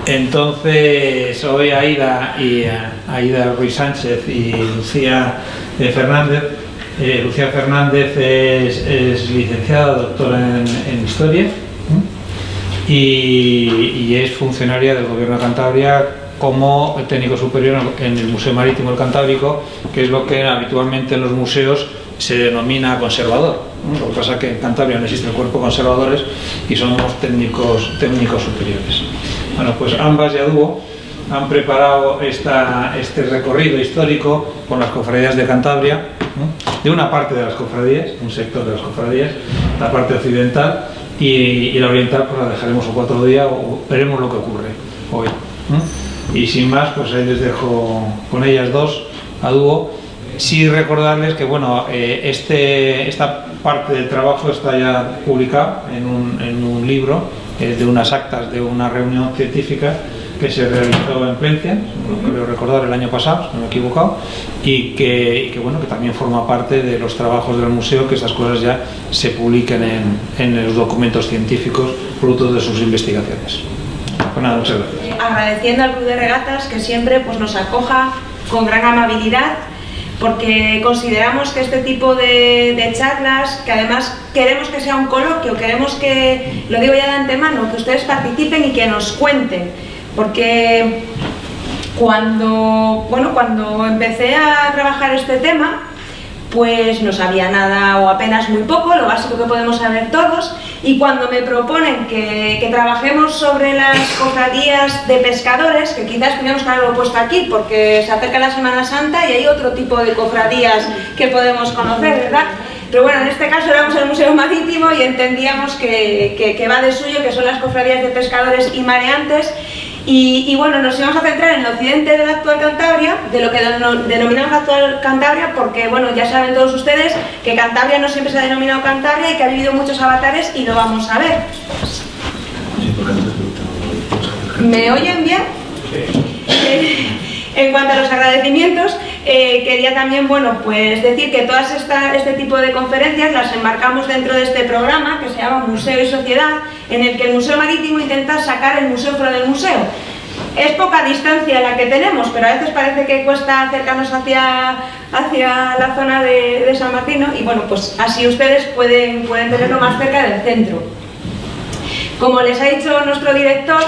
Entonces, hoy Aida Ruiz Sánchez y Lucía Fernández. Lucía Fernández es licenciada, doctora en Historia y es funcionaria del Gobierno de Cantabria como técnico superior en el Museo Marítimo del Cantábrico, que es lo que habitualmente en los museos se denomina conservador. Lo que pasa es que en Cantabria no existe el cuerpo de conservadores y somos técnicos superiores. Bueno, pues ambas y a dúo han preparado este recorrido histórico por las cofradías de Cantabria, de una parte de las cofradías, un sector de las cofradías, la parte occidental, y la oriental pues la dejaremos otro día o veremos lo que ocurre hoy. Y sin más, pues ahí les dejo con ellas dos a dúo. Sí recordarles que bueno, esta parte del trabajo está ya publicada en un libro de unas actas de una reunión científica que se realizó en Plencia, creo recordar el año pasado, si no me he equivocado, y que bueno, que también forma parte de los trabajos del museo, que esas cosas ya se publiquen en los documentos científicos fruto de sus investigaciones. Pues nada, muchas gracias. Agradeciendo al Club de Regatas que siempre pues, nos acoja con gran amabilidad, porque consideramos que este tipo de charlas, que además queremos que sea un coloquio, queremos que, lo digo ya de antemano, que ustedes participen y que nos cuenten, porque cuando empecé a trabajar este tema, pues no sabía nada o apenas muy poco, lo básico que podemos saber todos, y cuando me proponen que trabajemos sobre las cofradías de pescadores, que quizás teníamos que haberlo puesto aquí porque se acerca la Semana Santa y hay otro tipo de cofradías que podemos conocer, ¿verdad? Pero bueno, en este caso éramos el Museo Marítimo y entendíamos que va de suyo, que son las cofradías de pescadores y mareantes. Y bueno, nos íbamos a centrar en el occidente de la actual Cantabria, de lo que denominamos actual Cantabria, porque bueno, ya saben todos ustedes que Cantabria no siempre se ha denominado Cantabria y que ha vivido muchos avatares y lo vamos a ver. ¿Me oyen bien? En cuanto a los agradecimientos, quería también pues decir que todas este tipo de conferencias las enmarcamos dentro de este programa que se llama Museo y Sociedad, en el que el Museo Marítimo intenta sacar el museo fuera del museo. Es poca distancia la que tenemos, pero a veces parece que cuesta acercarnos hacia la zona de San Martín, ¿no? Y bueno, pues así ustedes pueden tenerlo más cerca del centro. Como les ha dicho nuestro director,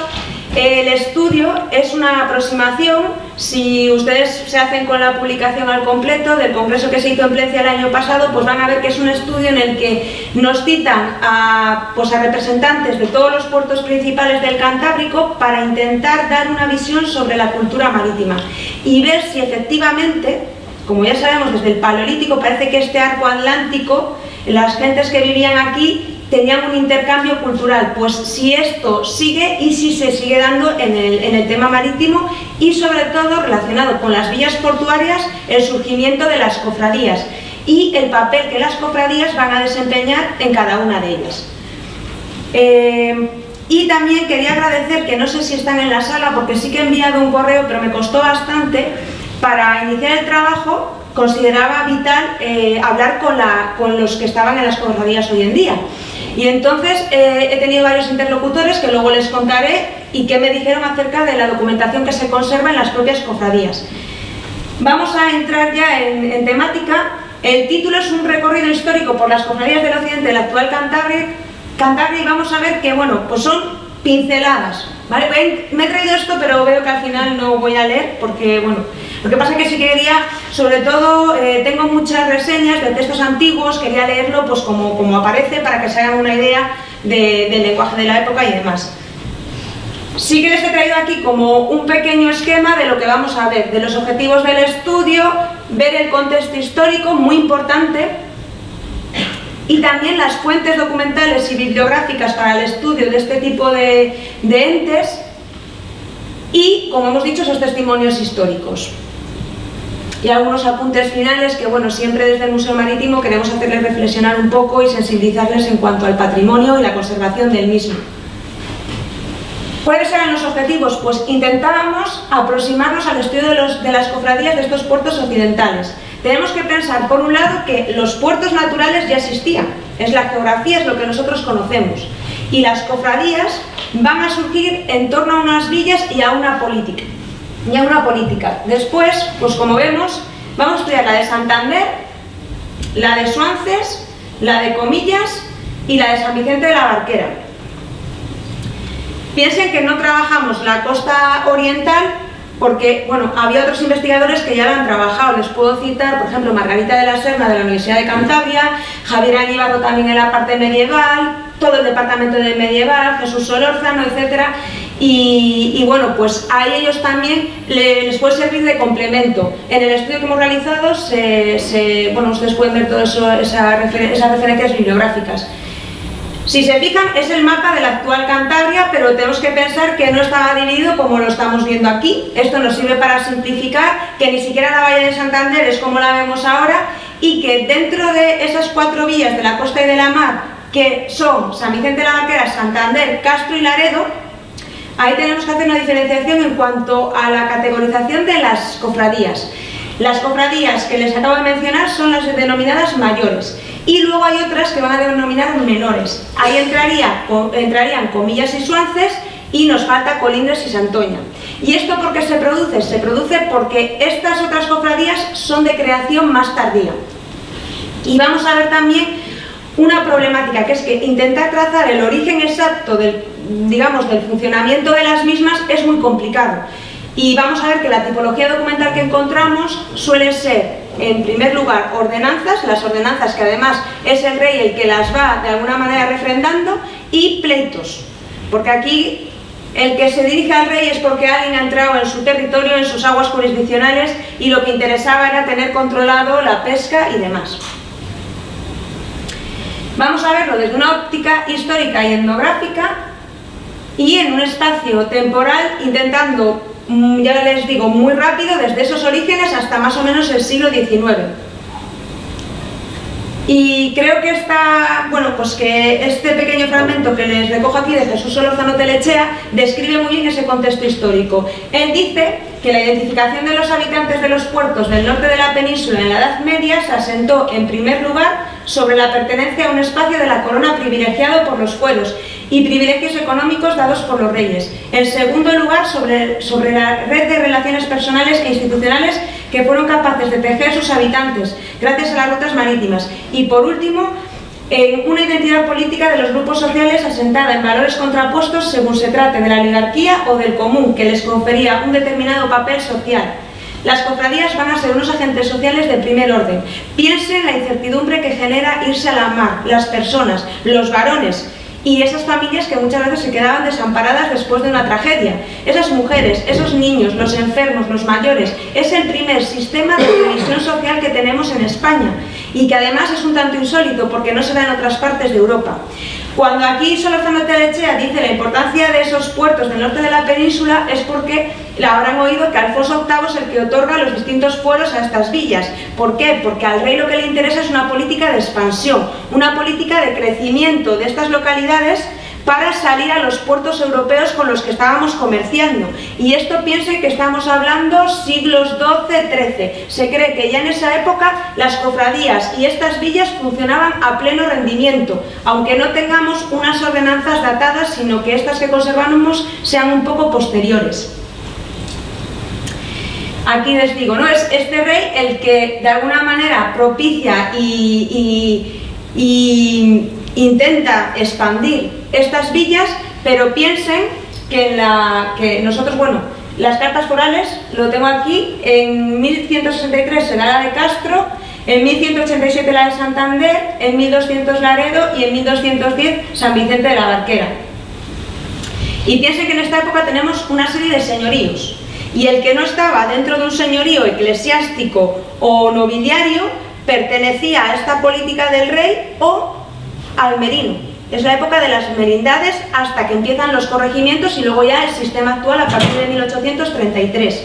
el estudio es una aproximación. Si ustedes se hacen con la publicación al completo del congreso que se hizo en Plencia el año pasado, pues van a ver que es un estudio en el que nos citan a representantes de todos los puertos principales del Cantábrico para intentar dar una visión sobre la cultura marítima y ver si efectivamente, como ya sabemos desde el Paleolítico, parece que este arco atlántico, las gentes que vivían aquí tenían un intercambio cultural, pues si esto sigue y si se sigue dando en el tema marítimo y sobre todo relacionado con las villas portuarias, el surgimiento de las cofradías y el papel que las cofradías van a desempeñar en cada una de ellas. Y también quería agradecer, que no sé si están en la sala porque sí que he enviado un correo, pero me costó bastante, para iniciar el trabajo consideraba vital hablar con los que estaban en las cofradías hoy en día. Y entonces he tenido varios interlocutores que luego les contaré y que me dijeron acerca de la documentación que se conserva en las propias cofradías. Vamos a entrar ya en temática. El título es un recorrido histórico por las cofradías del occidente de la actual Cantabria, y vamos a ver que bueno, pues son pinceladas, ¿vale? Me he traído esto, pero veo que al final no voy a leer porque bueno, lo que pasa es que sí quería, sobre todo, tengo muchas reseñas de textos antiguos, quería leerlo pues como aparece para que se hagan una idea del lenguaje de la época y demás. Sí que les he traído aquí como un pequeño esquema de lo que vamos a ver, de los objetivos del estudio, ver el contexto histórico, muy importante, y también las fuentes documentales y bibliográficas para el estudio de este tipo de entes y, como hemos dicho, esos testimonios históricos. Y algunos apuntes finales que, bueno, siempre desde el Museo Marítimo queremos hacerles reflexionar un poco y sensibilizarles en cuanto al patrimonio y la conservación del mismo. ¿Cuáles eran los objetivos? Pues intentábamos aproximarnos al estudio de las cofradías de estos puertos occidentales. Tenemos que pensar, por un lado, que los puertos naturales ya existían, es la geografía, es lo que nosotros conocemos, y las cofradías van a surgir en torno a unas villas y a una política. Después, pues como vemos, vamos a estudiar la de Santander, la de Suances, la de Comillas y la de San Vicente de la Barquera. Piensen que no trabajamos la costa oriental porque, bueno, había otros investigadores que ya la han trabajado. Les puedo citar, por ejemplo, Margarita de la Serna de la Universidad de Cantabria, Javier Aguibarro también en la parte medieval, todo el departamento de medieval, Jesús Solórzano, etcétera. Y bueno, pues a ellos también les puede servir de complemento. En el estudio que hemos realizado, bueno, ustedes pueden ver todas esas referencias bibliográficas. Si se fijan, es el mapa de la actual Cantabria, pero tenemos que pensar que no estaba dividido como lo estamos viendo aquí. Esto nos sirve para simplificar, que ni siquiera la Bahía de Santander es como la vemos ahora, y que dentro de esas 4 villas de la costa y de la mar, que son San Vicente de la Barquera, Santander, Castro y Laredo, ahí tenemos que hacer una diferenciación en cuanto a la categorización de las cofradías. Las cofradías que les acabo de mencionar son las denominadas mayores, y luego hay otras que van a denominar menores. Ahí entrarían Comillas y Suances, y nos falta Colindres y Santoña. ¿Y esto por qué se produce? Se produce porque estas otras cofradías son de creación más tardía. Y vamos a ver también una problemática, que es que intentar trazar el origen exacto del funcionamiento de las mismas es muy complicado. Y vamos a ver que la tipología documental que encontramos suele ser, en primer lugar, ordenanzas, las ordenanzas que además es el rey el que las va de alguna manera refrendando, y pleitos, porque aquí el que se dirige al rey es porque alguien ha entrado en su territorio, en sus aguas jurisdiccionales, y lo que interesaba era tener controlado la pesca y demás. Vamos a verlo desde una óptica histórica y etnográfica y en un espacio temporal, intentando, ya les digo, muy rápido, desde esos orígenes hasta más o menos el siglo XIX. Y creo que que este pequeño fragmento que les recojo aquí de Jesús Solórzano Telechea describe muy bien ese contexto histórico. Él dice que la identificación de los habitantes de los puertos del norte de la península en la Edad Media se asentó en primer lugar sobre la pertenencia a un espacio de la corona privilegiado por los fueros y privilegios económicos dados por los reyes. En segundo lugar, sobre la red de relaciones personales e institucionales que fueron capaces de tejer sus habitantes gracias a las rutas marítimas. Y por último, en una identidad política de los grupos sociales asentada en valores contrapuestos según se trate de la oligarquía o del común, que les confería un determinado papel social. Las cofradías van a ser unos agentes sociales de primer orden. Piensen en la incertidumbre que genera irse a la mar, las personas, los varones y esas familias que muchas veces se quedaban desamparadas después de una tragedia. Esas mujeres, esos niños, los enfermos, los mayores, es el primer sistema de previsión social que tenemos en España y que además es un tanto insólito porque no se da en otras partes de Europa. Cuando aquí Solórzano Telechea dice la importancia de esos puertos del norte de la península es porque la habrán oído que Alfonso VIII es el que otorga los distintos fueros a estas villas. ¿Por qué? Porque al rey lo que le interesa es una política de expansión, una política de crecimiento de estas localidades para salir a los puertos europeos con los que estábamos comerciando. Y esto piensen que estamos hablando siglos XII-XIII. Se cree que ya en esa época las cofradías y estas villas funcionaban a pleno rendimiento, aunque no tengamos unas ordenanzas datadas, sino que estas que conservamos sean un poco posteriores. Aquí les digo, ¿no? Es este rey el que de alguna manera propicia y intenta expandir estas villas, pero piensen que nosotros, las cartas forales, lo tengo aquí, en 1163 será la de Castro, en 1187 la de Santander, en 1200 Laredo y en 1210 San Vicente de la Barquera. Y piensen que en esta época tenemos una serie de señoríos, y el que no estaba dentro de un señorío eclesiástico o nobiliario pertenecía a esta política del rey o al merino. Es la época de las merindades hasta que empiezan los corregimientos y luego ya el sistema actual a partir de 1833.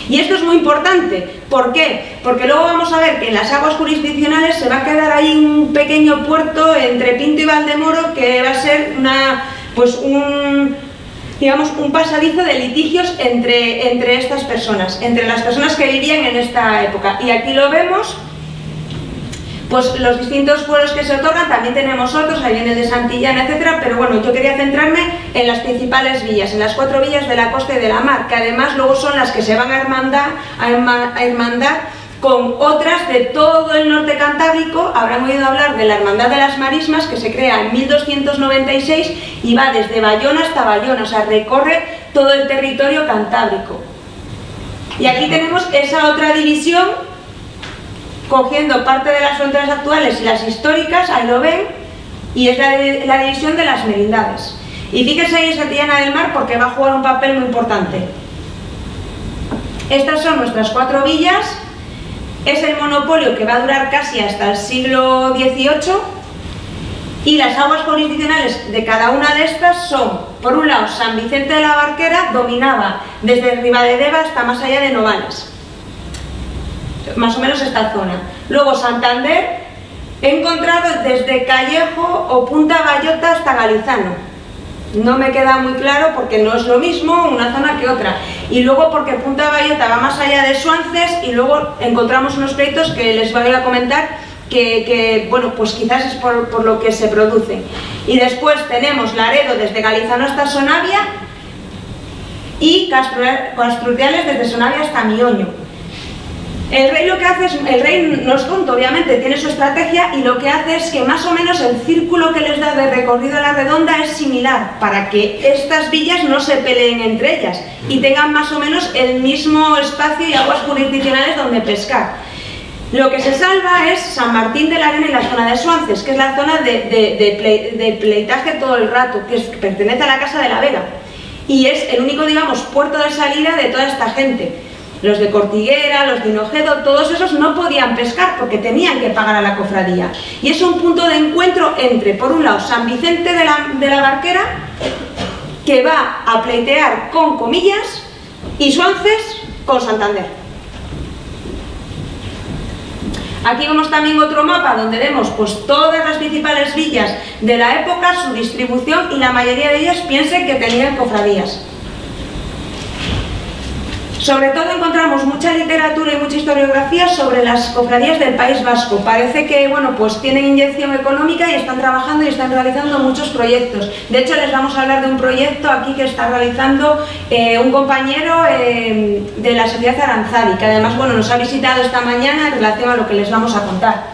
Y esto es muy importante. ¿Por qué? Porque luego vamos a ver que en las aguas jurisdiccionales se va a quedar ahí un pequeño puerto entre Pinto y Valdemoro que va a ser un pasadizo de litigios entre estas personas, entre las personas que vivían en esta época. Y aquí lo vemos pues los distintos fueros que se otorgan. También tenemos otros, ahí viene el de Santillana, etcétera, pero bueno, yo quería centrarme en las principales villas, en las 4 villas de la costa y de la mar, que además luego son las que se van a hermandar con otras de todo el norte cantábrico. Habrán oído hablar de la Hermandad de las Marismas, que se crea en 1296 y va desde Bayona hasta Bayona, o sea, recorre todo el territorio cantábrico. Y aquí tenemos esa otra división, cogiendo parte de las fronteras actuales y las históricas, ahí lo ven, y es la división de las merindades. Y fíjense ahí en Santillana del Mar, porque va a jugar un papel muy importante. Estas son nuestras 4 villas. Es el monopolio que va a durar casi hasta el siglo XVIII, y las aguas jurisdiccionales de cada una de estas son, por un lado, San Vicente de la Barquera dominaba desde Ribadedeva hasta más allá de Novales, más o menos esta zona. Luego Santander, he encontrado desde Callejo o Punta Bayota hasta Galizano. No me queda muy claro porque no es lo mismo una zona que otra. Y luego porque Punta Bayota va más allá de Suances, y luego encontramos unos pleitos que les voy a comentar que bueno, pues quizás es por lo que se producen. Y después tenemos Laredo desde Galizano hasta Sonavia y Castruciales desde Sonavia hasta Mioño. El rey lo que hace es, el rey no es tonto, obviamente, tiene su estrategia, y lo que hace es que más o menos el círculo que les da de recorrido a la redonda es similar, para que estas villas no se peleen entre ellas y tengan más o menos el mismo espacio y aguas jurisdiccionales donde pescar. Lo que se salva es San Martín de la Arena y la zona de Suances, que es la zona de pleitaje todo el rato, que pertenece a la Casa de la Vega, y es el único, digamos, puerto de salida de toda esta gente. Los de Cortiguera, los de Hinojedo, todos esos no podían pescar porque tenían que pagar a la cofradía. Y es un punto de encuentro entre, por un lado, San Vicente de la Barquera, que va a pleitear con Comillas, y Suances con Santander. Aquí vemos también otro mapa donde vemos pues todas las principales villas de la época, su distribución, y la mayoría de ellas piensen que tenían cofradías. Sobre todo encontramos mucha literatura y mucha historiografía sobre las cofradías del País Vasco. Parece que, bueno, pues tienen inyección económica y están trabajando y están realizando muchos proyectos. De hecho, les vamos a hablar de un proyecto aquí que está realizando un compañero de la Sociedad Aranzadi, que además, bueno, nos ha visitado esta mañana en relación a lo que les vamos a contar.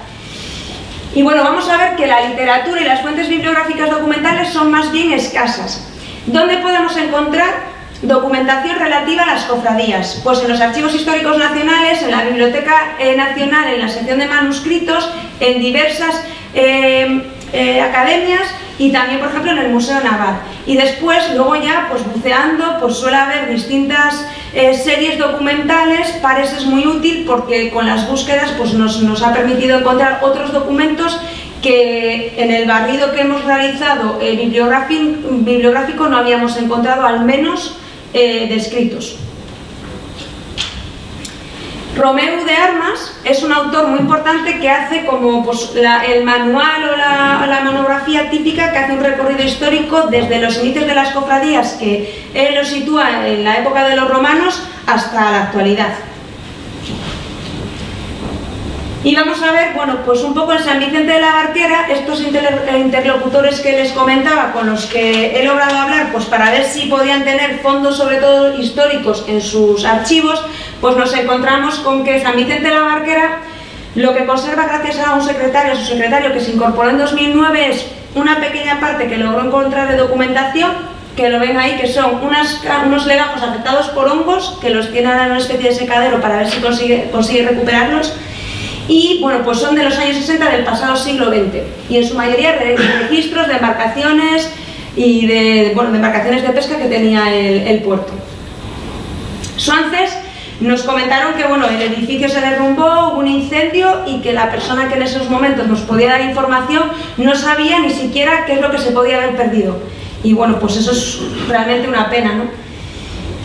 Y bueno, vamos a ver que la literatura y las fuentes bibliográficas documentales son más bien escasas. ¿Dónde podemos encontrar documentación relativa a las cofradías? Pues en los archivos históricos nacionales, en la Biblioteca Nacional, en la sección de manuscritos, en diversas academias, y también, por ejemplo, en el Museo Naval. Y después, luego ya, pues buceando, pues suele haber distintas series documentales. Pares es muy útil porque con las búsquedas pues nos ha permitido encontrar otros documentos que en el barrido que hemos realizado bibliográfico no habíamos encontrado, al menos descritos. Romeu de Armas es un autor muy importante que hace como pues, el manual o la monografía típica, que hace un recorrido histórico desde los inicios de las cofradías, que él lo sitúa en la época de los romanos, hasta la actualidad. Y vamos a ver, bueno, pues un poco en San Vicente de la Barquera, estos interlocutores que les comentaba, con los que he logrado hablar, pues para ver si podían tener fondos, sobre todo históricos, en sus archivos, pues nos encontramos con que San Vicente de la Barquera lo que conserva, gracias a su secretario que se incorporó en 2009, es una pequeña parte que logró encontrar de documentación, que lo ven ahí, que son unos legajos afectados por hongos, que los tienen en una especie de secadero para ver si consigue recuperarlos. Y bueno, pues son de los años 60 del pasado siglo XX, y en su mayoría registros de embarcaciones y de embarcaciones de pesca que tenía el puerto. Suances nos comentaron que bueno, el edificio se derrumbó, hubo un incendio, y que la persona que en esos momentos nos podía dar información no sabía ni siquiera qué es lo que se podía haber perdido. Y bueno, pues eso es realmente una pena, ¿no?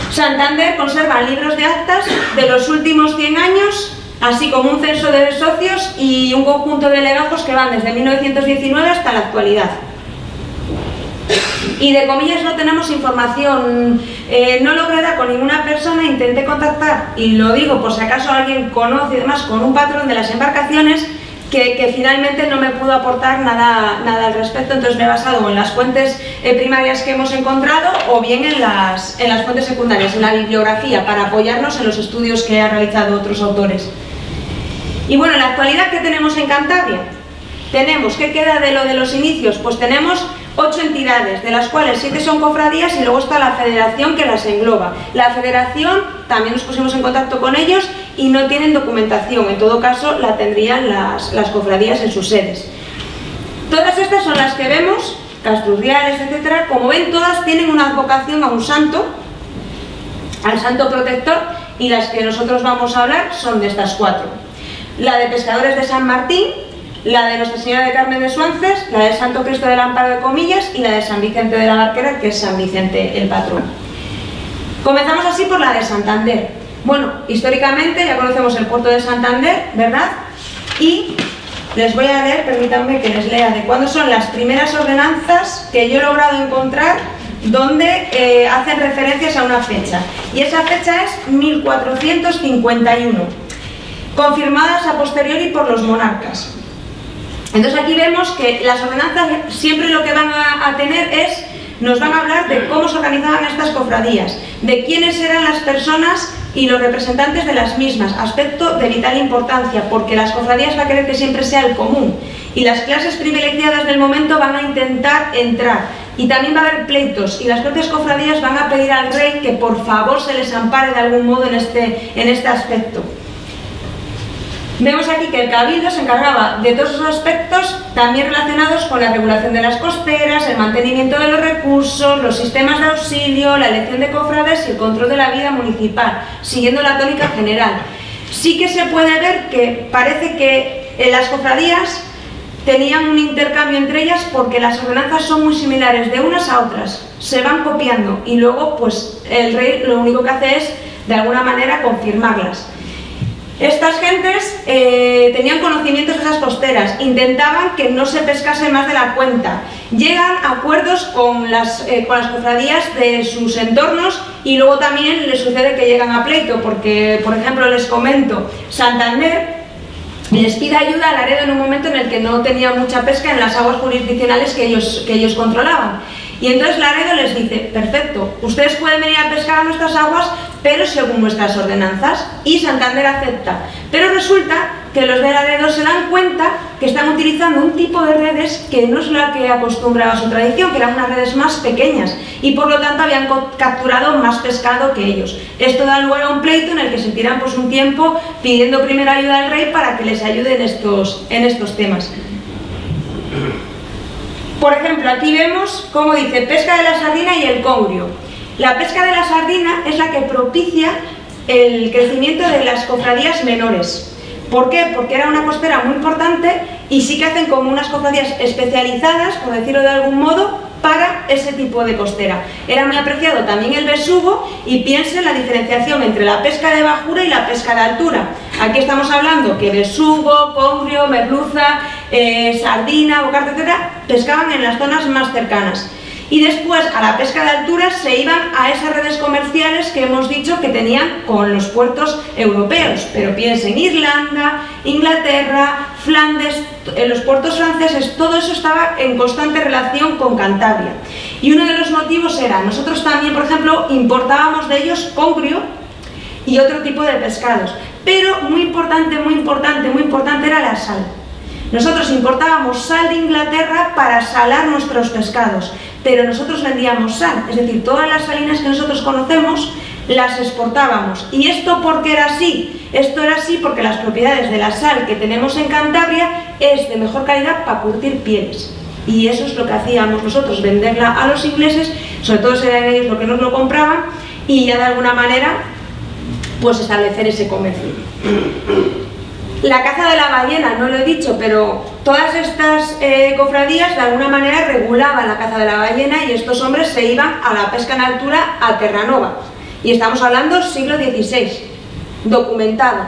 Santander conserva libros de actas de los últimos 100 años, así como un censo de socios y un conjunto de legajos que van desde 1919 hasta la actualidad. Y de Comillas no tenemos información, no logré dar con ninguna persona, intenté contactar, y lo digo por si acaso alguien conoce y demás, con un patrón de las embarcaciones, que finalmente no me pudo aportar nada al respecto, entonces me he basado en las fuentes primarias que hemos encontrado o bien en las fuentes secundarias, en la bibliografía, para apoyarnos en los estudios que han realizado otros autores. Y bueno, en la actualidad, ¿qué tenemos en Cantabria? ¿Qué queda de lo de los inicios? Pues tenemos 8 entidades, de las cuales 7 son cofradías y luego está la federación que las engloba. La federación, también nos pusimos en contacto con ellos y no tienen documentación, en todo caso la tendrían las cofradías en sus sedes. Todas estas son las que vemos, Castrurriales, etcétera. Como ven, todas tienen una advocación a un santo, al santo protector, y las que nosotros vamos a hablar son de estas 4. La de Pescadores de San Martín, la de Nuestra Señora de Carmen de Suances, la del Santo Cristo del Amparo de Comillas y la de San Vicente de la Barquera, que es San Vicente el patrón. Comenzamos así por la de Santander. Bueno, históricamente ya conocemos el puerto de Santander, ¿verdad? Y les voy a leer, permítanme que les lea de cuándo son las primeras ordenanzas que yo he logrado encontrar donde hacen referencias a una fecha. Y esa fecha es 1451, confirmadas a posteriori por los monarcas. Entonces aquí vemos que las ordenanzas siempre lo que van a tener nos van a hablar de cómo se organizaban estas cofradías, de quiénes eran las personas y los representantes de las mismas, aspecto de vital importancia, porque las cofradías va a querer que siempre sea el común, y las clases privilegiadas del momento van a intentar entrar, y también va a haber pleitos, y las propias cofradías van a pedir al rey que por favor se les ampare de algún modo en este aspecto. Vemos aquí que el Cabildo se encargaba de todos esos aspectos también relacionados con la regulación de las costeras, el mantenimiento de los recursos, los sistemas de auxilio, la elección de cofrades y el control de la vida municipal, siguiendo la tónica general. Sí que se puede ver que parece que las cofradías tenían un intercambio entre ellas porque las ordenanzas son muy similares de unas a otras, se van copiando y luego pues el rey lo único que hace es de alguna manera confirmarlas. Estas gentes tenían conocimientos de esas costeras, intentaban que no se pescase más de la cuenta, llegan a acuerdos con las cofradías de sus entornos y luego también les sucede que llegan a pleito, porque, por ejemplo, les comento, Santander les pide ayuda a Laredo en un momento en el que no tenía mucha pesca en las aguas jurisdiccionales que ellos controlaban. Y entonces Laredo les dice, perfecto, ustedes pueden venir a pescar a nuestras aguas, pero según nuestras ordenanzas, y Santander acepta. Pero resulta que los de Laredo se dan cuenta que están utilizando un tipo de redes que no es la que acostumbraba su tradición, que eran unas redes más pequeñas, y por lo tanto habían capturado más pescado que ellos. Esto da lugar a un pleito en el que se tiran pues un tiempo pidiendo primero ayuda al rey para que les ayude en estos temas. Por ejemplo, aquí vemos cómo dice pesca de la sardina y el congrio. La pesca de la sardina es la que propicia el crecimiento de las cofradías menores. ¿Por qué? Porque era una costera muy importante y sí que hacen como unas cofradías especializadas, por decirlo de algún modo, para ese tipo de costera. Era muy apreciado también el besugo y piensen en la diferenciación entre la pesca de bajura y la pesca de altura. Aquí estamos hablando que besugo, congrio, merluza, sardina, bocardo, etcétera, pescaban en las zonas más cercanas. Y después a la pesca de altura se iban a esas redes comerciales que hemos dicho que tenían con los puertos europeos, pero piensen Irlanda, Inglaterra, Flandes, los puertos franceses, todo eso estaba en constante relación con Cantabria. Y uno de los motivos era, nosotros también, por ejemplo, importábamos de ellos congrio y otro tipo de pescados, pero muy importante era la sal. Nosotros importábamos sal de Inglaterra para salar nuestros pescados, pero nosotros vendíamos sal, es decir, todas las salinas que nosotros conocemos las exportábamos. ¿Y esto por qué era así? Esto era así porque las propiedades de la sal que tenemos en Cantabria es de mejor calidad para curtir pieles. Y eso es lo que hacíamos nosotros, venderla a los ingleses, sobre todo eran ellos los que nos lo compraban, y ya de alguna manera pues establecer ese comercio. La caza de la ballena, no lo he dicho, pero todas estas cofradías de alguna manera regulaban la caza de la ballena y estos hombres se iban a la pesca en altura a Terranova. Y estamos hablando siglo XVI, documentado.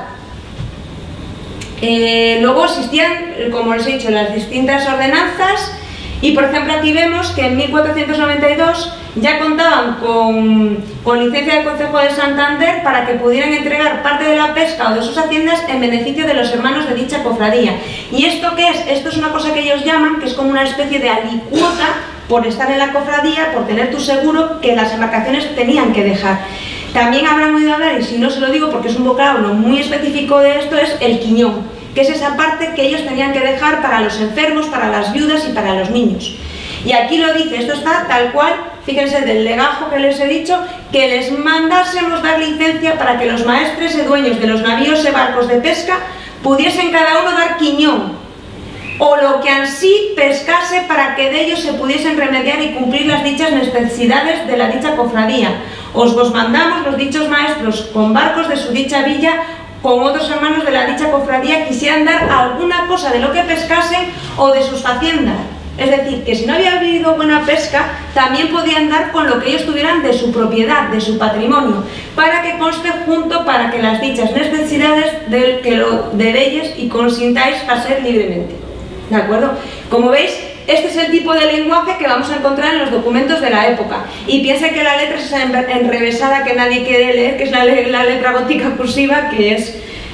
Luego existían, como les he dicho, las distintas ordenanzas Y por ejemplo aquí vemos que en 1492 ya contaban con licencia del Concejo de Santander para que pudieran entregar parte de la pesca o de sus haciendas en beneficio de los hermanos de dicha cofradía. ¿Y esto qué es? Esto es una cosa que ellos llaman, que es como una especie de alicuota por estar en la cofradía, por tener tu seguro, que las embarcaciones tenían que dejar. También habrán oído hablar, y si no se lo digo porque es un vocablo muy específico de esto, es el quiñón, que es esa parte que ellos tenían que dejar para los enfermos, para las viudas y para los niños. Y aquí lo dice, esto está tal cual, fíjense, del legajo que les he dicho, que les mandásemos dar licencia para que los maestres y dueños de los navíos y barcos de pesca pudiesen cada uno dar quiñón, o lo que ansí pescase, para que de ellos se pudiesen remediar y cumplir las dichas necesidades de la dicha cofradía. Os vos mandamos los dichos maestros con barcos de su dicha villa, con otros hermanos de la dicha cofradía, quisieran dar alguna cosa de lo que pescasen o de sus haciendas. Es decir, que si no había habido buena pesca, también podían dar con lo que ellos tuvieran de su propiedad, de su patrimonio, para que conste junto, para que las dichas necesidades de ellos y consintáis hacer libremente. ¿De acuerdo? Como veis, este es el tipo de lenguaje que vamos a encontrar en los documentos de la época. Y piensen que la letra es esa enrevesada que nadie quiere leer, que es la letra gótica cursiva, que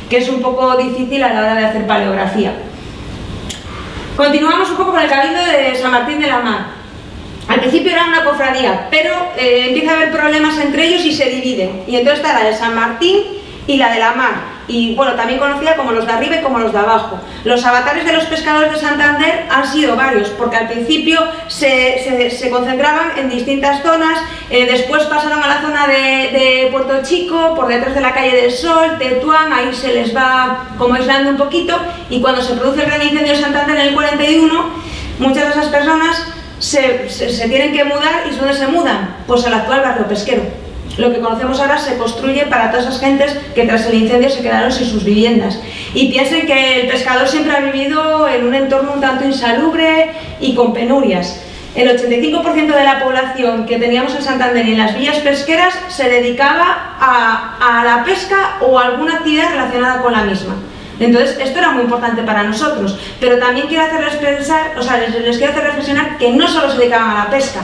es un poco difícil a la hora de hacer paleografía. Continuamos un poco con el Cabildo de San Martín de la Mar. Al principio era una cofradía, pero empieza a haber problemas entre ellos y se dividen. Y entonces está la de San Martín y la de la Mar. Y bueno, también conocida como los de arriba y como los de abajo. Los avatares de los pescadores de Santander han sido varios, porque al principio se concentraban en distintas zonas, después pasaron a la zona de Puerto Chico, por detrás de la Calle del Sol, Tetuán, ahí se les va como aislando un poquito, y cuando se produce el gran incendio de Santander en el 41, muchas de esas personas se tienen que mudar. ¿Y dónde se mudan? Pues al actual barrio pesquero. Lo que conocemos ahora se construye para todas esas gentes que tras el incendio se quedaron sin sus viviendas. Y piensen que el pescador siempre ha vivido en un entorno un tanto insalubre y con penurias. El 85% de la población que teníamos en Santander y en las villas pesqueras se dedicaba a la pesca o a alguna actividad relacionada con la misma. Entonces, esto era muy importante para nosotros, pero también quiero hacerles pensar, les quiero hacer reflexionar que no solo se dedicaban a la pesca,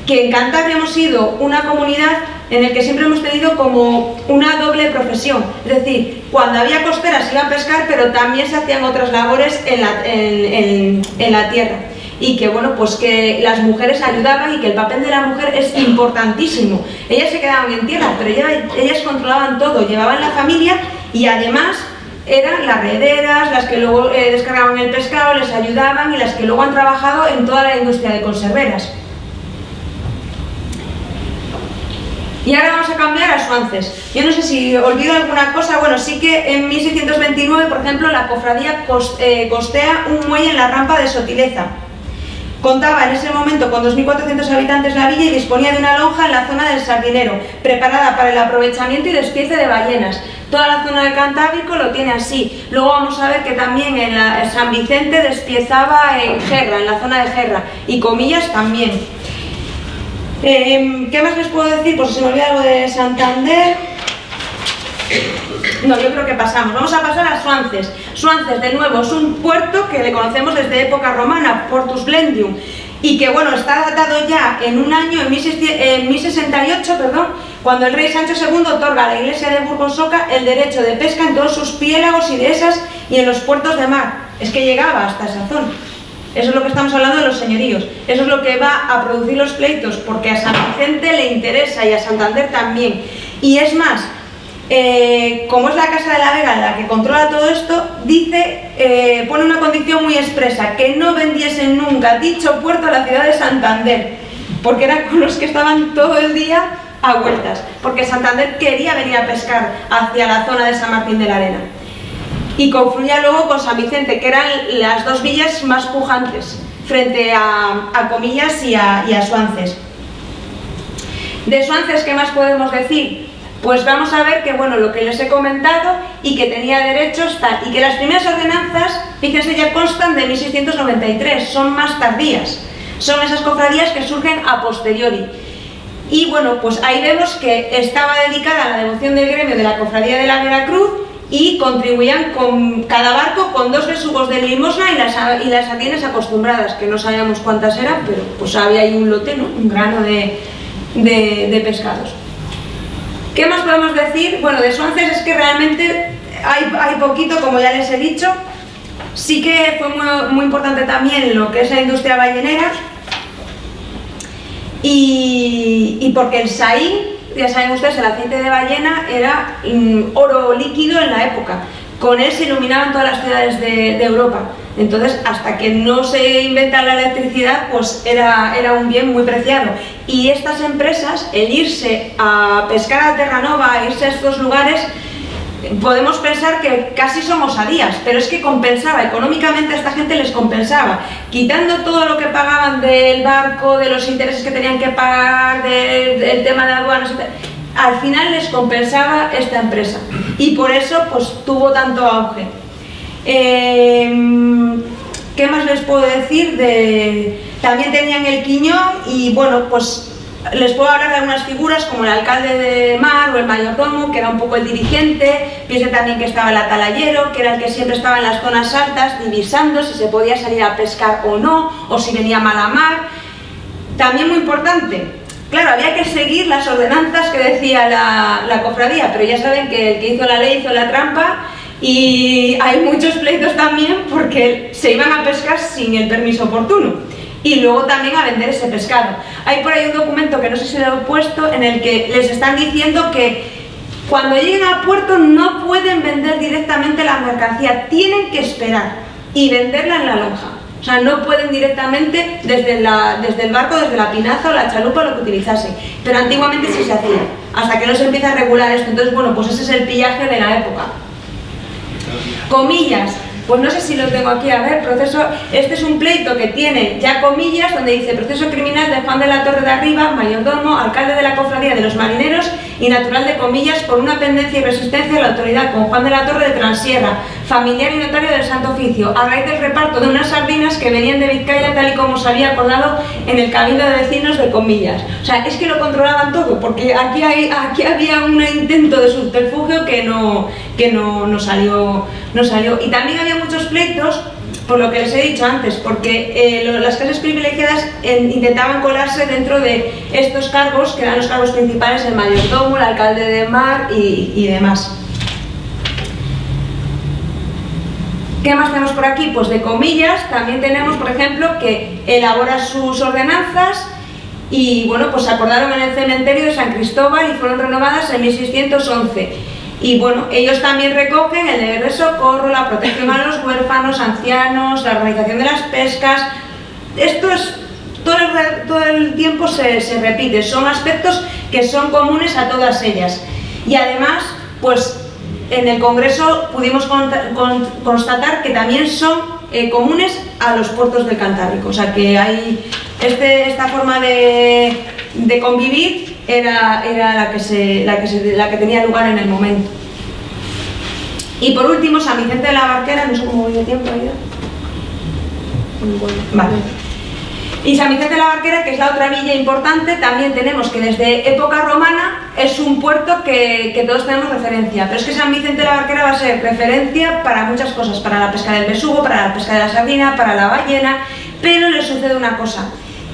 que en Cantabria hemos sido una comunidad en la que siempre hemos tenido como una doble profesión. Es decir, cuando había costeras se iba a pescar, pero también se hacían otras labores en la tierra. Y que bueno, pues que las mujeres ayudaban y que el papel de la mujer es importantísimo. Ellas se quedaban en tierra, pero ellas controlaban todo, llevaban la familia y además eran las rederas, las que luego descargaban el pescado, les ayudaban y las que luego han trabajado en toda la industria de conserveras. Y ahora vamos a cambiar a Suances. Yo no sé si olvido alguna cosa. Bueno, sí que en 1629, por ejemplo, la cofradía costea un muelle en la rampa de Sotileza. Contaba en ese momento con 2.400 habitantes la villa y disponía de una lonja en la zona del Sardinero, preparada para el aprovechamiento y despiece de ballenas. Toda la zona del Cantábrico lo tiene así. Luego vamos a ver que también en San Vicente despiezaba en Gerra, en la zona de Gerra, y Comillas también. ¿Qué más les puedo decir? Pues si se me olvida algo de Santander. No, yo creo que pasamos. Vamos a pasar a Suances. Suances, de nuevo, es un puerto que le conocemos desde época romana, Portus Blendium, y que bueno, está datado ya en un año, en 1068, cuando el rey Sancho II otorga a la iglesia de Burgonsoca el derecho de pesca en todos sus piélagos y dehesas y en los puertos de mar. Es que llegaba hasta esa zona. Eso es lo que estamos hablando de los señoríos. Eso es lo que va a producir los pleitos, porque a San Vicente le interesa y a Santander también. Y es más, como es la Casa de la Vega la que controla todo esto, dice, pone una condición muy expresa, que no vendiesen nunca dicho puerto a la ciudad de Santander, porque eran con los que estaban todo el día a vueltas, porque Santander quería venir a pescar hacia la zona de San Martín de la Arena. Y confluía luego con San Vicente, que eran las dos villas más pujantes frente a Comillas y a Suances. De Suances, ¿qué más podemos decir? Pues vamos a ver que bueno, lo que les he comentado y que tenía derechos tal, y que las primeras ordenanzas, fíjense, ya constan de 1693, son más tardías, son esas cofradías que surgen a posteriori. Y bueno, pues ahí vemos que estaba dedicada a la devoción del gremio de la Cofradía de la Veracruz, y contribuían con cada barco con 2 besugos de limosna y las sardinas acostumbradas, que no sabíamos cuántas eran, pero pues había ahí un lote, ¿no? Un grano de pescados. ¿Qué más podemos decir? Bueno, de Suances es que realmente hay poquito, como ya les he dicho. Sí que fue muy importante también lo que es la industria ballenera, y porque el saín, ya saben ustedes, el aceite de ballena era oro líquido en la época. Con él se iluminaban todas las ciudades de Europa. Entonces, hasta que no se inventa la electricidad, pues era un bien muy preciado. Y estas empresas, el irse a pescar a Terranova, irse a estos lugares, podemos pensar que casi son osadías, pero es que compensaba, económicamente a esta gente les compensaba, quitando todo lo que pagaban del barco, de los intereses que tenían que pagar, del tema de aduanas, etc. Al final les compensaba esta empresa y por eso pues tuvo tanto auge. ¿Qué más les puedo decir? También tenían el Quiñón y bueno, pues les puedo hablar de algunas figuras como el alcalde de mar o el mayordomo, que era un poco el dirigente. Piensen también que estaba el atalayero, que era el que siempre estaba en las zonas altas divisando si se podía salir a pescar o no, o si venía mala mar. También muy importante, claro, había que seguir las ordenanzas que decía la cofradía, pero ya saben que el que hizo la ley hizo la trampa, y hay muchos pleitos también porque se iban a pescar sin el permiso oportuno. Y luego también a vender ese pescado. Hay por ahí un documento que no sé si lo he puesto, en el que les están diciendo que cuando lleguen a puerto no pueden vender directamente la mercancía, tienen que esperar y venderla en la lonja. O sea, no pueden directamente desde el barco, desde la pinaza o la chalupa, lo que utilizasen. Pero antiguamente sí se hacía, hasta que no se empieza a regular esto. Entonces, bueno, pues ese es el pillaje de la época. Comillas. Pues no sé si lo tengo aquí, a ver, este es un pleito que tiene ya comillas, donde dice: proceso criminal de Juan de la Torre de Arriba, mayordomo, alcalde de la Cofradía de los Marineros y natural de Comillas, por una pendencia y resistencia a la autoridad con Juan de la Torre de Transierra, familiar y notario del Santo Oficio, a raíz del reparto de unas sardinas que venían de Vizcaya, tal y como se había acordado en el Cabildo de Vecinos de Comillas. O sea, es que lo controlaban todo, porque aquí había un intento de subterfugio que no salió. Y también había muchos pleitos, por lo que les he dicho antes, porque las clases privilegiadas intentaban colarse dentro de estos cargos, que eran los cargos principales: el mayordomo, el alcalde de mar y demás. ¿Qué más tenemos por aquí? Pues de Comillas también tenemos, por ejemplo, que elabora sus ordenanzas y bueno, pues se acordaron en el cementerio de San Cristóbal y fueron renovadas en 1611. Y bueno, ellos también recogen el deber de socorro, la protección a los huérfanos, ancianos, la organización de las pescas. Esto es todo el tiempo se repite, son aspectos que son comunes a todas ellas. Y además, pues en el Congreso pudimos constatar que también son comunes a los puertos del Cantábrico. O sea que hay esta forma de convivir era la que tenía lugar en el momento. Y por último, San Vicente de la Barquera, no sé cómo voy de tiempo ahí. Vale. Y San Vicente de la Barquera, que es la otra villa importante, también tenemos que desde época romana es un puerto que todos tenemos referencia, pero es que San Vicente de la Barquera va a ser referencia para muchas cosas, para la pesca del besugo, para la pesca de la sardina, para la ballena, pero le sucede una cosa: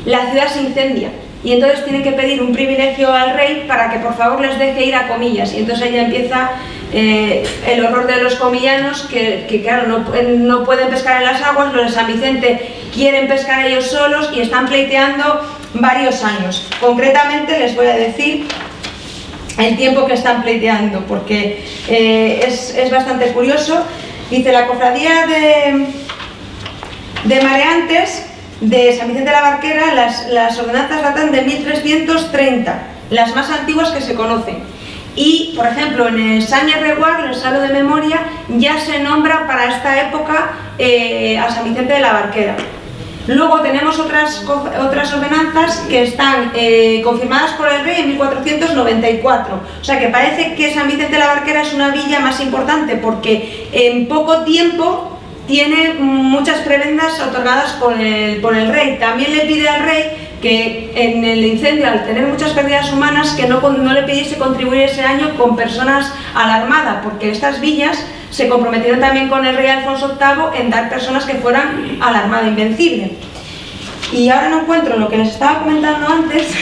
la ciudad se incendia. Y entonces tienen que pedir un privilegio al rey para que por favor les deje ir a Comillas. Y entonces ya empieza el horror de los comillanos, que claro, no pueden pescar en las aguas. Los de San Vicente quieren pescar ellos solos y están pleiteando varios años. Concretamente les voy a decir el tiempo que están pleiteando, porque es bastante curioso. Dice: la cofradía de mareantes de San Vicente de la Barquera, las ordenanzas datan de 1330, las más antiguas que se conocen. Y, por ejemplo, en el Saña Reguard, en el Saló de Memoria, ya se nombra para esta época a San Vicente de la Barquera. Luego tenemos otras ordenanzas que están confirmadas por el rey en 1494. O sea que parece que San Vicente de la Barquera es una villa más importante, porque en poco tiempo tiene muchas prebendas otorgadas por el rey. También le pide al rey que en el incendio, al tener muchas pérdidas humanas, que no le pidiese contribuir ese año con personas a la Armada, porque estas villas se comprometieron también con el rey Alfonso VIII en dar personas que fueran a la Armada Invencible. Y ahora no encuentro lo que les estaba comentando antes.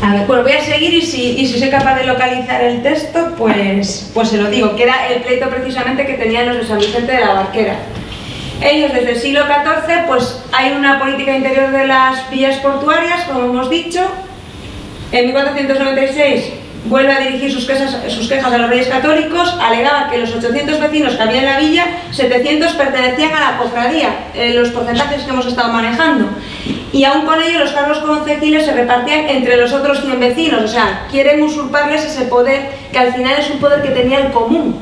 A ver, bueno, voy a seguir y si soy capaz de localizar el texto, pues se lo digo, que era el pleito precisamente que tenían los de San Vicente de la Barquera. Ellos desde el siglo XIV, pues hay una política interior de las villas portuarias, como hemos dicho. En 1496 vuelve a dirigir sus quejas a los reyes católicos, alegaba que los 800 vecinos que había en la villa, 700 pertenecían a la cofradía, los porcentajes que hemos estado manejando. Y aún con ello los cargos concejales se repartían entre los otros 100 vecinos, o sea, quieren usurparles ese poder que al final es un poder que tenía el común,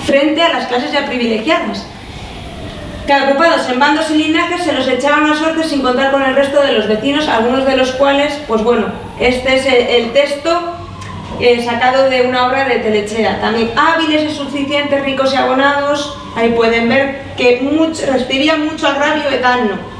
frente a las clases ya privilegiadas. Que agrupados en bandos y linajes se los echaban a suerte sin contar con el resto de los vecinos, algunos de los cuales, pues bueno, este es el texto sacado de una obra de Telechea. También hábiles y suficientes, ricos y abonados, ahí pueden ver que recibían mucho agravio etano.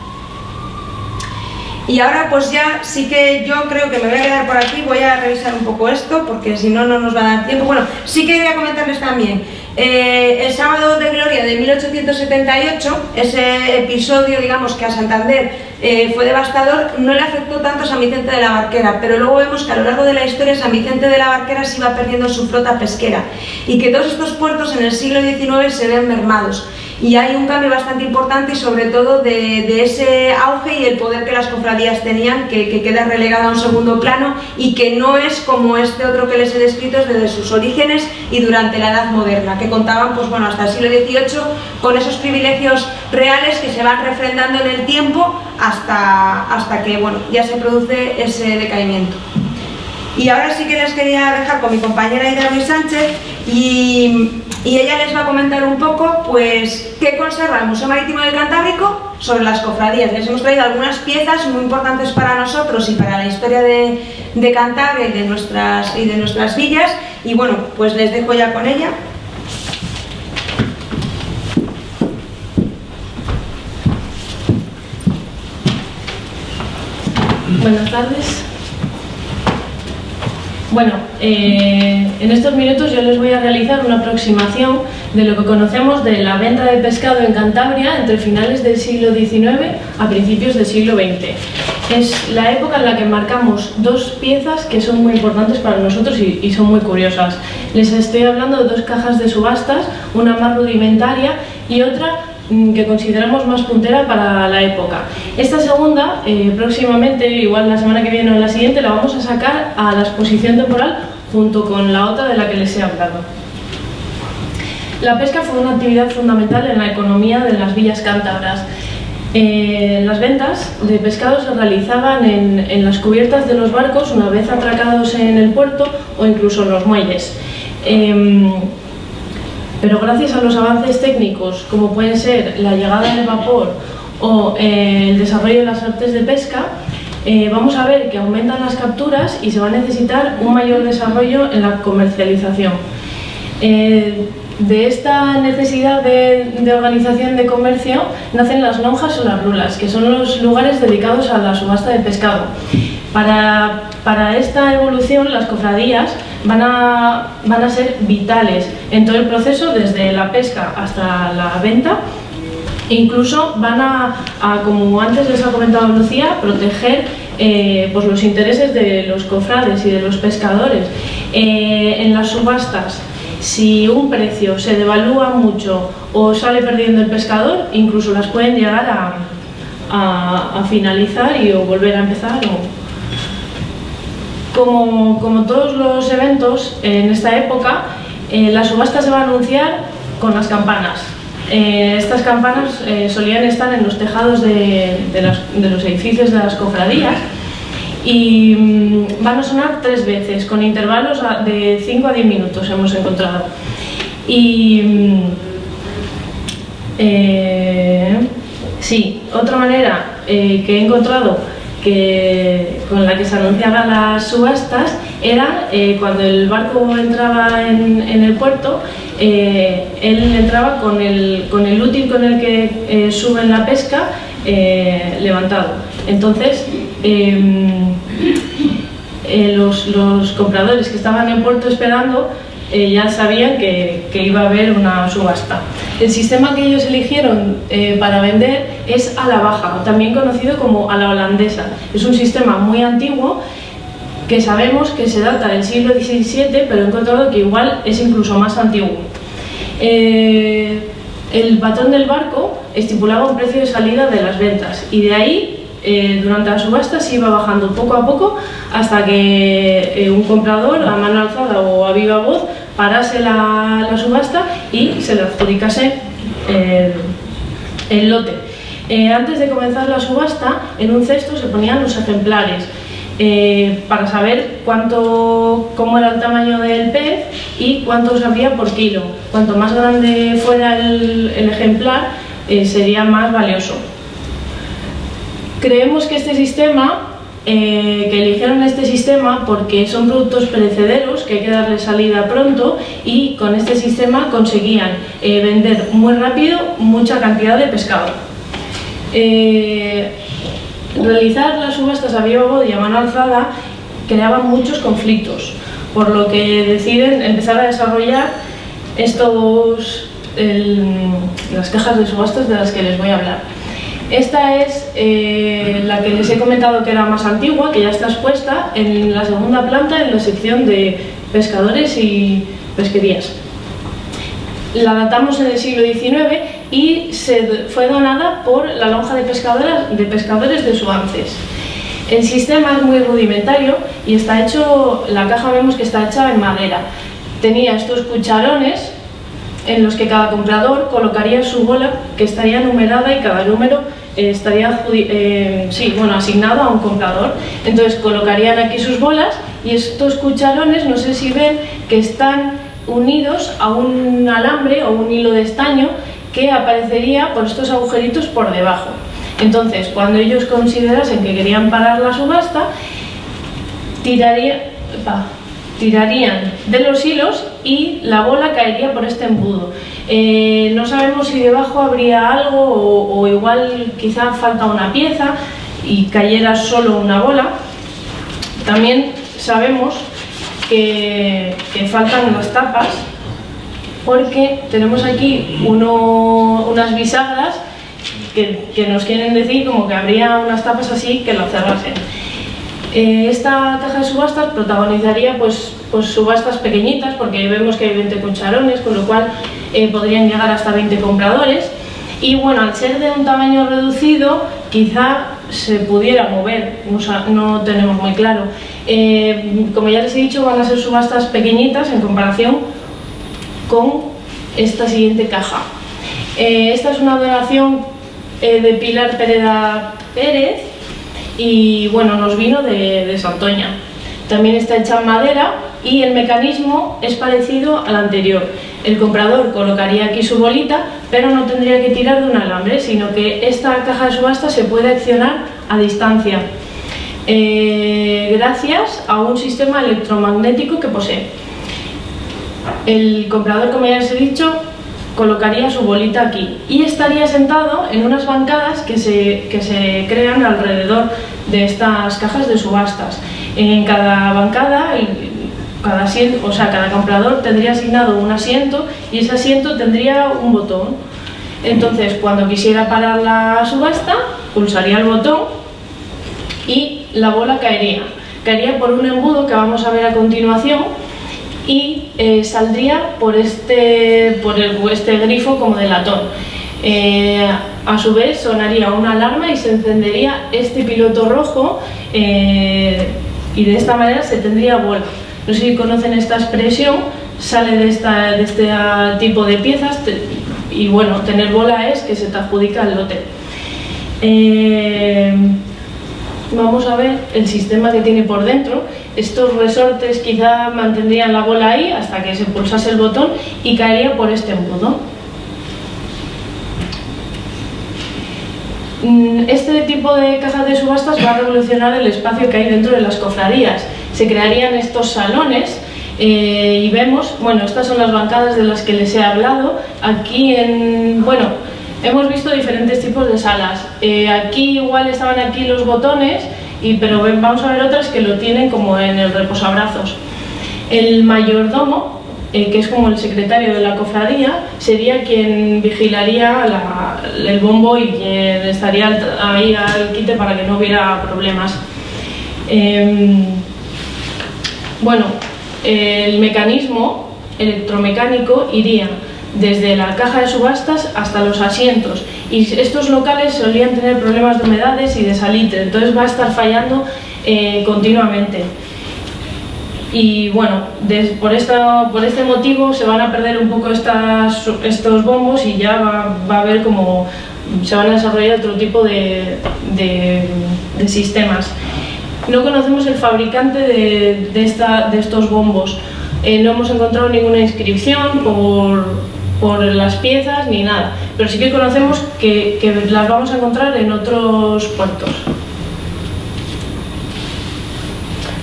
Y ahora pues ya sí que yo creo que me voy a quedar por aquí, voy a revisar un poco esto porque si no, no nos va a dar tiempo. Bueno, sí que quería comentarles también, el sábado de gloria de 1878, ese episodio, digamos, que a Santander fue devastador, no le afectó tanto a San Vicente de la Barquera, pero luego vemos que a lo largo de la historia San Vicente de la Barquera se iba perdiendo su flota pesquera y que todos estos puertos en el siglo XIX se ven mermados. Y hay un cambio bastante importante y sobre todo de ese auge y el poder que las cofradías tenían, que queda relegado a un segundo plano y que no es como este otro que les he descrito desde sus orígenes y durante la Edad Moderna, que contaban pues bueno hasta el siglo XVIII con esos privilegios reales que se van refrendando en el tiempo hasta que bueno ya se produce ese decaimiento. Y ahora sí que les quería dejar con mi compañera Ida Ruiz Sánchez y ella les va a comentar un poco pues qué conserva el Museo Marítimo del Cantábrico sobre las cofradías. Les hemos traído algunas piezas muy importantes para nosotros y para la historia de Cantabria y de nuestras villas y bueno, pues les dejo ya con ella. Buenas tardes. Bueno, en estos minutos yo les voy a realizar una aproximación de lo que conocemos de la venta de pescado en Cantabria entre finales del siglo XIX a principios del siglo XX. Es la época en la que marcamos dos piezas que son muy importantes para nosotros y son muy curiosas. Les estoy hablando de dos cajas de subastas, una más rudimentaria y otra que consideramos más puntera para la época. Esta segunda, próximamente, igual la semana que viene o la siguiente, la vamos a sacar a la exposición temporal junto con la otra de la que les he hablado. La pesca fue una actividad fundamental en la economía de las villas cántabras. Las ventas de pescado se realizaban en las cubiertas de los barcos una vez atracados en el puerto o incluso en los muelles. Pero gracias a los avances técnicos, como pueden ser la llegada del vapor o el desarrollo de las artes de pesca, vamos a ver que aumentan las capturas y se va a necesitar un mayor desarrollo en la comercialización. De esta necesidad de organización de comercio nacen las lonjas o las rulas, que son los lugares dedicados a la subasta de pescado. Para esta evolución, las cofradías van a ser vitales en todo el proceso, desde la pesca hasta la venta. Incluso van a, como antes les ha comentado Lucía, proteger pues los intereses de los cofrades y de los pescadores. En las subastas, si un precio se devalúa mucho o sale perdiendo el pescador, incluso las pueden llegar a finalizar o volver a empezar. Como todos los eventos en esta época, la subasta se va a anunciar con las campanas. Estas campanas solían estar en los tejados de los edificios de las cofradías y van a sonar 3 veces, con intervalos de 5 a 10 minutos hemos encontrado. Y sí, otra manera que he encontrado con la que se anunciaban las subastas era cuando el barco entraba en el puerto, él entraba con el útil con el que suben la pesca levantado. Entonces, los compradores que estaban en puerto esperando ya sabían que iba a haber una subasta. El sistema que ellos eligieron para vender es a la baja, también conocido como a la holandesa. Es un sistema muy antiguo que sabemos que se data del siglo XVII, pero he encontrado que igual es incluso más antiguo. El patrón del barco estipulaba un precio de salida de las ventas y de ahí durante la subasta se iba bajando poco a poco hasta que un comprador a mano alzada o a viva voz parase la subasta y se le adjudicase el lote. Antes de comenzar la subasta, en un cesto se ponían los ejemplares para saber cómo era el tamaño del pez y cuántos habría por kilo. Cuanto más grande fuera el ejemplar, sería más valioso. Creemos que este sistema, que eligieron este sistema porque son productos perecederos que hay que darle salida pronto, y con este sistema conseguían vender muy rápido mucha cantidad de pescado. Realizar las subastas a viva voz y a mano alzada creaban muchos conflictos, por lo que deciden empezar a desarrollar las cajas de subastas de las que les voy a hablar. Esta es la que les he comentado que era más antigua, que ya está expuesta en la segunda planta en la sección de pescadores y pesquerías. La datamos en el siglo XIX y fue donada por la lonja de pescadores de Suances. El sistema es muy rudimentario y la caja vemos que está hecha en madera. Tenía estos cucharones en los que cada comprador colocaría su bola, que estaría numerada, y cada número estaría asignado a un comprador. Entonces colocarían aquí sus bolas y estos cucharones, no sé si ven, que están unidos a un alambre o un hilo de estaño que aparecería por estos agujeritos por debajo. Entonces, cuando ellos considerasen que querían parar la subasta, tirarían de los hilos y la bola caería por este embudo. No sabemos si debajo habría algo o igual quizá falta una pieza y cayera solo una bola. También sabemos que faltan las tapas, porque tenemos aquí unas bisagras que nos quieren decir como que habría unas tapas así que lo cerrasen. Esta caja de subastas protagonizaría pues subastas pequeñitas, porque vemos que hay 20 cucharones, con lo cual podrían llegar hasta 20 compradores. Y bueno, al ser de un tamaño reducido, quizá se pudiera mover, no tenemos muy claro. Como ya les he dicho, van a ser subastas pequeñitas en comparación con esta siguiente caja. Esta es una donación de Pilar Pereda Pérez y bueno, nos vino de Santoña. También está hecha en madera y el mecanismo es parecido al anterior. El comprador colocaría aquí su bolita, pero no tendría que tirar de un alambre, sino que esta caja de subasta se puede accionar a distancia, gracias a un sistema electromagnético que posee. El comprador, como ya les he dicho, colocaría su bolita aquí y estaría sentado en unas bancadas que se crean alrededor de estas cajas de subastas. En cada bancada, cada comprador tendría asignado un asiento y ese asiento tendría un botón. Entonces, cuando quisiera parar la subasta, pulsaría el botón y la bola caería por un embudo que vamos a ver a continuación y saldría por este grifo como de latón. A su vez sonaría una alarma y se encendería este piloto rojo y de esta manera se tendría bola. No sé si conocen esta expresión, sale de este tipo de piezas y bueno, tener bola es que se te adjudica el lote. Vamos a ver el sistema que tiene por dentro. Estos resortes quizá mantendrían la bola ahí hasta que se pulsase el botón y caería por este embudo. Este tipo de cajas de subastas va a revolucionar el espacio que hay dentro de las cofradías, se crearían estos salones. Y vemos, bueno, estas son las bancadas de las que les he hablado. Aquí hemos visto diferentes tipos de salas. Aquí igual estaban aquí los botones, pero vamos a ver otras que lo tienen como en el reposabrazos. El mayordomo, que es como el secretario de la cofradía, sería quien vigilaría el bombo y quien estaría ahí al quite para que no hubiera problemas. El mecanismo electromecánico iría desde la caja de subastas hasta los asientos, y estos locales solían tener problemas de humedades y de salitre, entonces va a estar fallando continuamente. Y bueno, por este motivo se van a perder un poco estos bombos, y ya va a haber como se van a desarrollar otro tipo de sistemas. No conocemos el fabricante de estos bombos. No hemos encontrado ninguna inscripción por las piezas ni nada, pero sí que conocemos que las vamos a encontrar en otros puertos.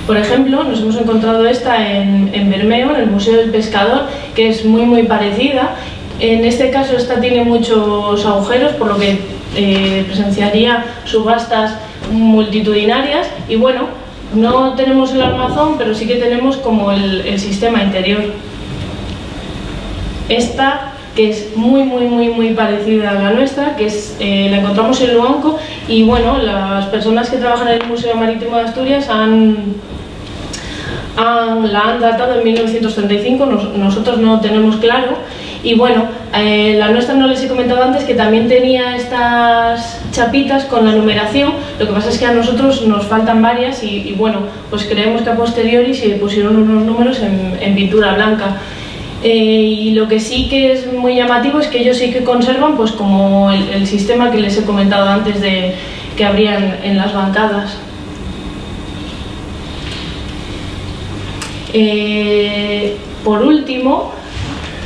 Por ejemplo, nos hemos encontrado esta en Bermeo, en el Museo del Pescador, que es muy parecida. En este caso esta tiene muchos agujeros, por lo que presenciaría subastas multitudinarias, y bueno, no tenemos el armazón, pero sí que tenemos como el sistema interior. Esta, que es muy parecida a la nuestra, que la encontramos en Luanco, y bueno, las personas que trabajan en el Museo Marítimo de Asturias la han datado en 1935, nosotros no tenemos claro. Y bueno, la nuestra no les he comentado antes que también tenía estas chapitas con la numeración. Lo que pasa es que a nosotros nos faltan varias, y bueno, pues creemos que a posteriori se pusieron unos números en pintura blanca. Y lo que sí que es muy llamativo es que ellos sí que conservan pues como el sistema que les he comentado antes que habrían en las bancadas. Por último,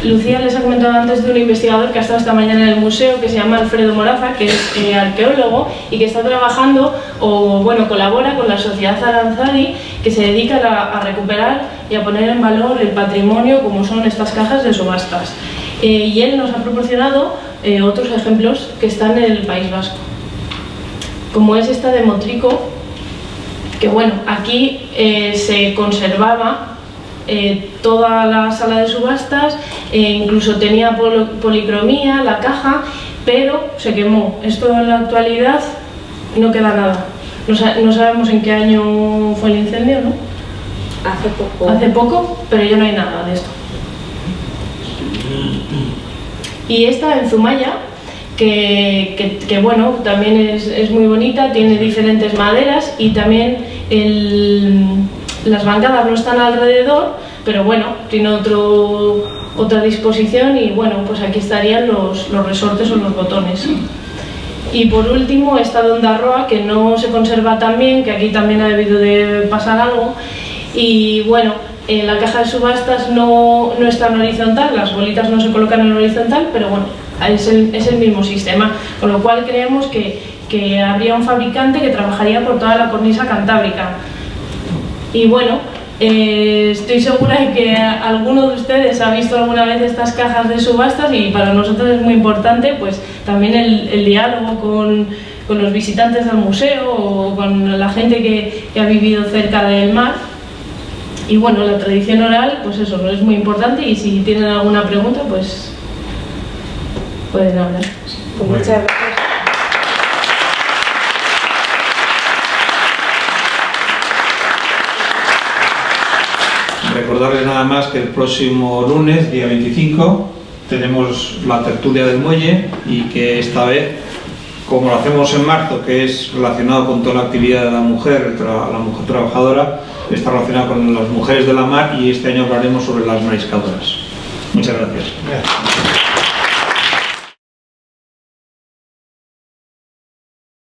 Lucía les ha comentado antes de un investigador que ha estado esta mañana en el museo, que se llama Alfredo Moraza, que es arqueólogo y que está trabajando colabora con la Sociedad Aranzadi, que se dedica a recuperar y a poner en valor el patrimonio como son estas cajas de subastas. Y él nos ha proporcionado otros ejemplos que están en el País Vasco, como es esta de Motrico, que bueno, aquí se conservaba toda la sala de subastas, incluso tenía policromía la caja, pero se quemó. Esto en la actualidad no queda nada. No sabemos en qué año fue el incendio, ¿no? Hace poco, pero ya no hay nada de esto. Y esta en Zumaya, que bueno, también es muy bonita, tiene diferentes maderas, y también las bancadas no están alrededor, pero bueno, tiene otra disposición, y bueno, pues aquí estarían los resortes o los botones. Y por último, esta de Ondarroa, que no se conserva tan bien, que aquí también ha debido de pasar algo, y bueno, la caja de subastas no está en horizontal, las bolitas no se colocan en horizontal, pero bueno, es el mismo sistema, con lo cual creemos que habría un fabricante que trabajaría por toda la cornisa cantábrica. Y bueno, estoy segura de que alguno de ustedes ha visto alguna vez estas cajas de subastas, y para nosotros es muy importante pues también el diálogo con los visitantes del museo o con la gente que ha vivido cerca del mar. Y bueno, la tradición oral, pues eso, es muy importante, y si tienen alguna pregunta, pues pueden hablar. Pues muchas gracias. Recordarles nada más que el próximo lunes, día 25, tenemos la tertulia del muelle, y que esta vez, como lo hacemos en marzo, que es relacionado con toda la actividad de la mujer trabajadora, está relacionado con las mujeres de la mar, y este año hablaremos sobre las mariscadoras. Muchas gracias.